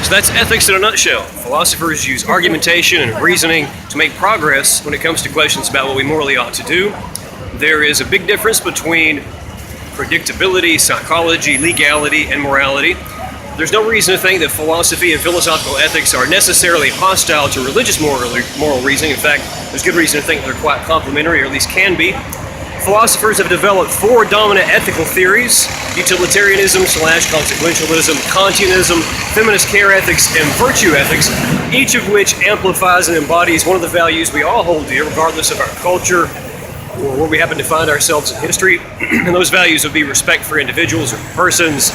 So that's ethics in a nutshell. Philosophers use argumentation and reasoning to make progress when it comes to questions about what we morally ought to do. There is a big difference between predictability, psychology, legality, and morality. There's no reason to think that philosophy and philosophical ethics are necessarily hostile to religious moral reasoning. In fact, there's good reason to think they're quite complementary, or at least can be. Philosophers have developed four dominant ethical theories: utilitarianism/consequentialism, Kantianism, feminist care ethics, and virtue ethics, each of which amplifies and embodies one of the values we all hold dear, regardless of our culture or where we happen to find ourselves in history. And those values would be respect for individuals or persons,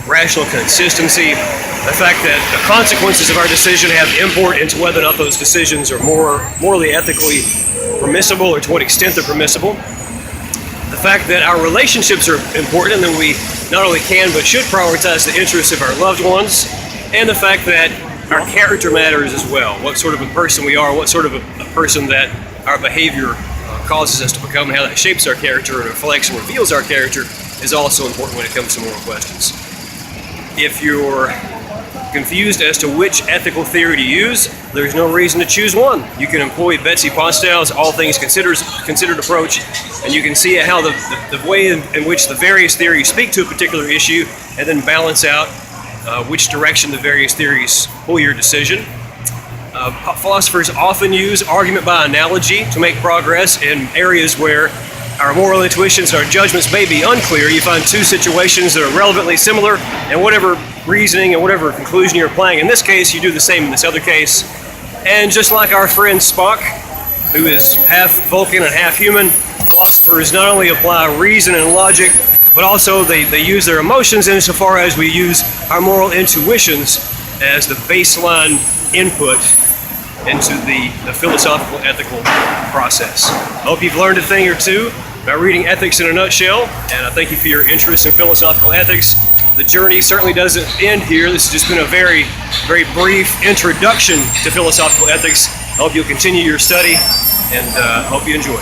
rational consistency, the fact that the consequences of our decision have import into whether or not those decisions are morally, ethically permissible, or to what extent they're permissible. The fact that our relationships are important and that we not only can but should prioritize the interests of our loved ones, and the fact that our character matters as well. What sort of a person we are, what sort of a person that our behavior causes us to become, and how that shapes our character and reflects and reveals our character is also important when it comes to moral questions. If you're confused as to which ethical theory to use, there's no reason to choose one. You can employ Betsy Postel's all things considered approach, and you can see how the way in which the various theories speak to a particular issue, and then balance out which direction the various theories pull your decision. Philosophers often use argument by analogy to make progress in areas where our moral intuitions and our judgments may be unclear. You find two situations that are relevantly similar, and whatever reasoning and whatever conclusion you're applying in this case, you do the same in this other case. And just like our friend Spock, who is half Vulcan and half human, philosophers not only apply reason and logic, but also they use their emotions insofar as we use our moral intuitions as the baseline input into the philosophical, ethical process. I hope you've learned a thing or two about reading Ethics in a Nutshell, and I thank you for your interest in philosophical ethics. The journey certainly doesn't end here. This has just been a very, very brief introduction to philosophical ethics. I hope you'll continue your study, and hope you enjoy.